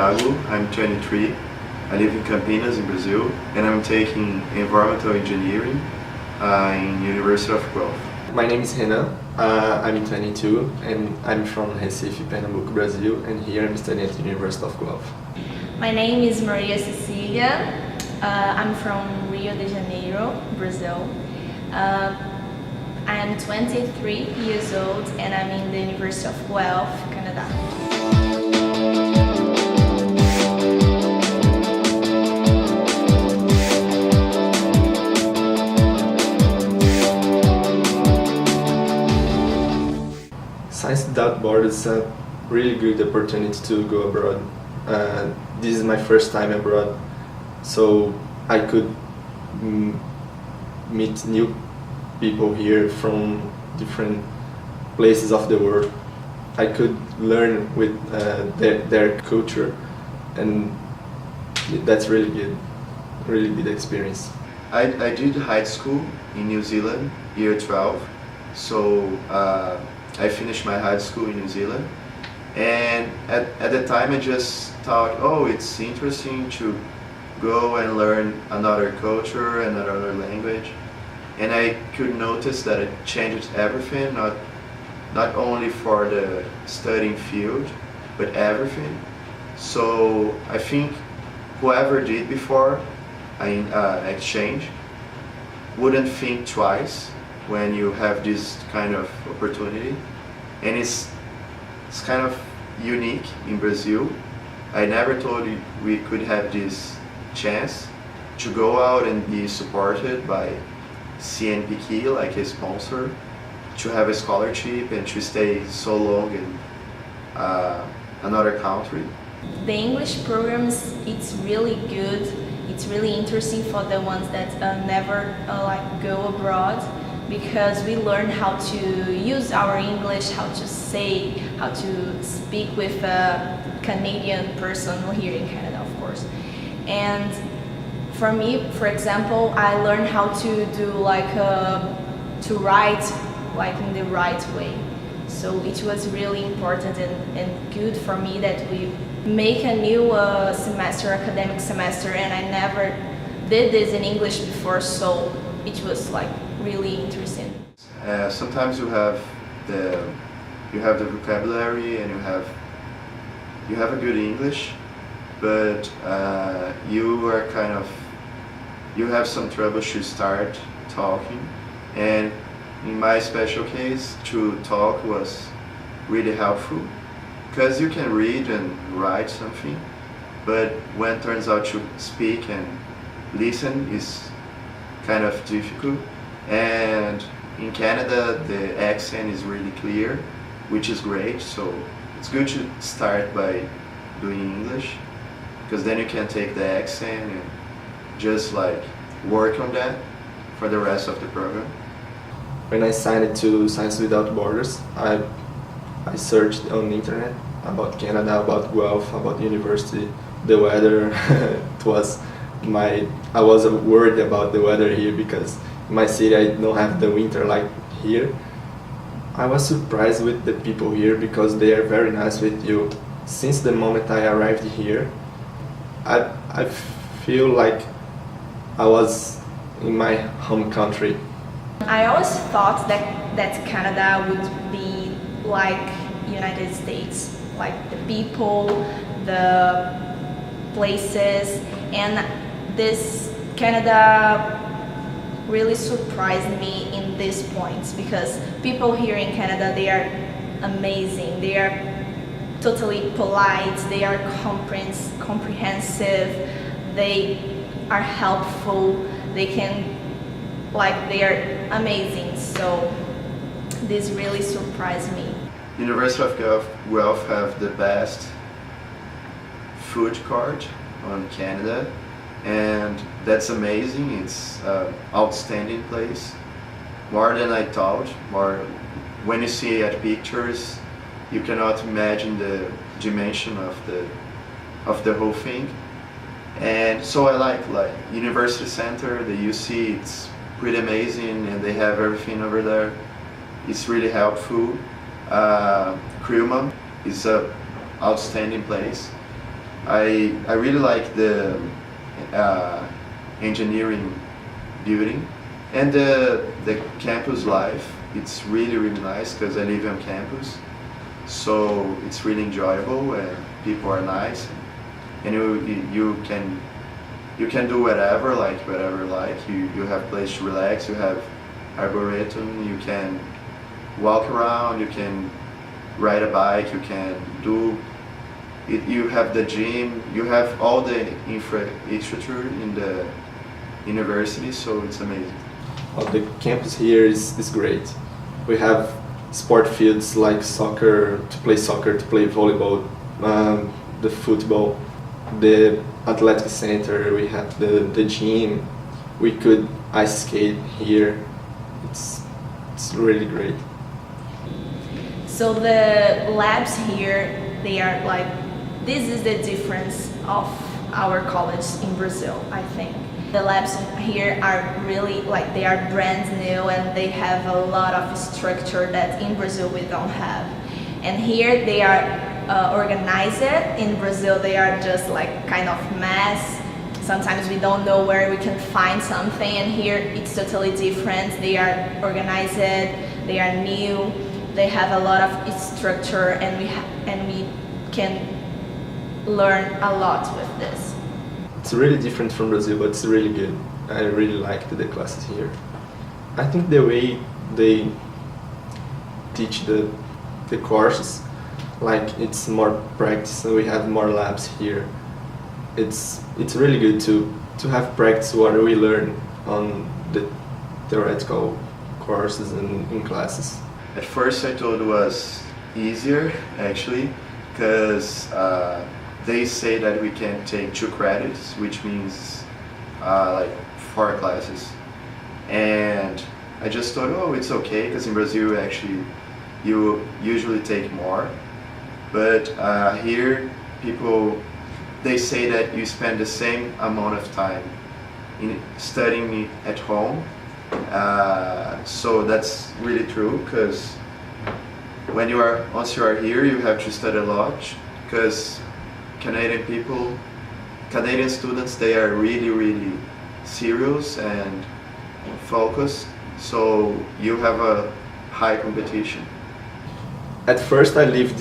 Thiago, I'm 23. I live in Campinas in Brazil, and I'm taking environmental engineering in University of Guelph. My name is Renan, I'm 22 and I'm from Recife, Pernambuco, Brazil, and here I'm studying at the University of Guelph. My name is Maria Cecilia. I'm from Rio de Janeiro, Brazil. I'm 23 years old and I'm in the University of Guelph, Canada. Science Without Borders is a really good opportunity to go abroad. This is my first time abroad, so I could meet new people here from different places of the world. I could learn with their culture, and that's really good experience. I did high school in New Zealand, year 12, so I finished my high school in New Zealand, and at the time I just thought, oh, it's interesting to go and learn another culture and another language, and I could notice that it changed everything, not only for the studying field, but everything. So I think whoever did before exchange wouldn't think twice when you have this kind of opportunity, and it's kind of unique in Brazil. I never thought we could have this chance to go out and be supported by CNPq, like a sponsor, to have a scholarship and to stay so long in another country. The English programs, it's really good. It's really interesting for the ones that never go abroad, because we learn how to use our English, how to say, how to speak with a Canadian person here in Canada, of course. And for me, for example, I learned how to do to write in the right way. So it was really important and good for me that we make a new academic semester, and I never did this in English before, so it was really interesting. Sometimes you have the vocabulary and you have a good English, but you have some trouble to start talking, and in my special case, to talk was really helpful, because you can read and write something, but when it turns out to speak and listen is kind of difficult. And in Canada the accent is really clear, which is great, so it's good to start by doing English, because then you can take the accent and just work on that for the rest of the program. When I signed to Science Without Borders, I searched on the internet about Canada, about Guelph, about university, the weather. I was worried about the weather here, because in my city I don't have the winter like here. I was surprised with the people here, because they are very nice with you. Since the moment I arrived here, I feel like I was in my home country. I always thought that Canada would be like United States, like the people, the places, and this Canada really surprised me in these points, because people here in Canada, they are amazing, they are totally polite, they are comprehensive, they are helpful, they are amazing, so this really surprised me. University of Guelph have the best food court on Canada, and that's amazing. It's an outstanding place, more than I thought. When you see at pictures, you cannot imagine the dimension of the whole thing. And so I like University Center, the UC, it's pretty amazing, and they have everything over there. It's really helpful. Crema is a outstanding place. I really like the engineering building and the campus life. It's really nice because I live on campus, so it's really enjoyable and people are nice, and you can do whatever you like. You have place to relax. You have arboretum. You can walk around. You can ride a bike. You can do it. You have the gym. You have all the infrastructure in the university, so it's amazing. Well, the campus here is great. We have sport fields like soccer, to play volleyball, the football, the athletic center, we have the gym, we could ice skate here. It's really great. So the labs here, they are like, this is the difference of our college in Brazil, I think. The labs here are really like, they are brand new and they have a lot of structure that in Brazil we don't have. And here they are organized. In Brazil they are just like kind of mess. Sometimes we don't know where we can find something, and here it's totally different. They are organized, they are new, they have a lot of structure, and we can learn a lot with this. It's really different from Brazil, but it's really good. I really liked the classes here. I think the way they teach the courses, like it's more practice and we have more labs here. It's really good to have practice what we learn on the theoretical courses and in classes. At first I thought it was easier actually, because they say that we can take 2 credits, which means like 4 classes. And I just thought, oh, it's okay, because in Brazil actually you usually take more. But here they say that you spend the same amount of time in studying at home. So that's really true, because once you are here, you have to study a lot, because Canadian students, they are really serious and focused, so you have a high competition. At first I lived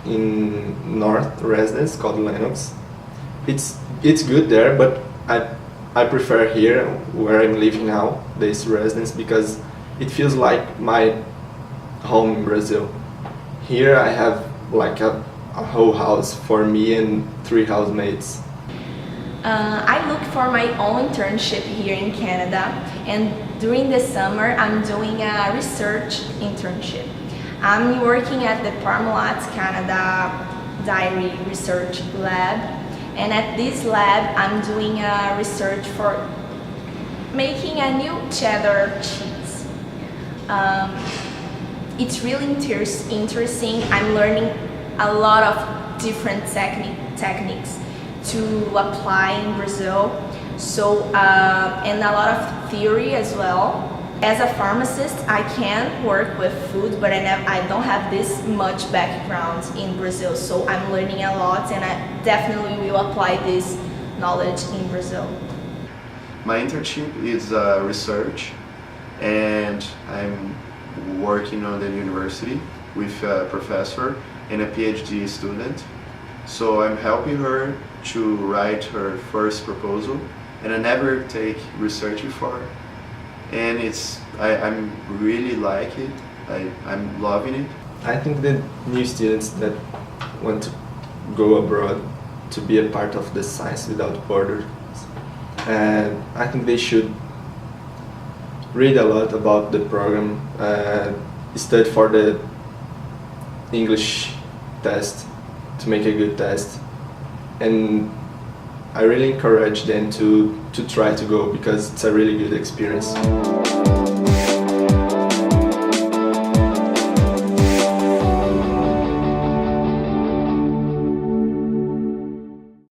in North residence called Lennox. It's good there, but I prefer here where I'm living now, this residence, because it feels like my home in Brazil. Here I have like a whole house for me and 3 housemates. I look for my own internship here in Canada, and during the summer I'm doing a research internship. I'm working at the Parmalat Canada Dairy Research Lab, and at this lab I'm doing a research for making a new cheddar cheese. It's really interesting. I'm learning a lot of different techniques to apply in Brazil, so and a lot of theory as well. As a pharmacist, I can work with food, but I don't have this much background in Brazil, so I'm learning a lot, and I definitely will apply this knowledge in Brazil. My internship is research, and I'm working on the university with a professor and a PhD student. So I'm helping her to write her first proposal, and I never take research before. And I'm really like it. I'm loving it. I think the new students that want to go abroad to be a part of the Science Without Borders, I think they should read a lot about the program, study for the English test to make a good test, and I really encourage them to try to go, because it's a really good experience.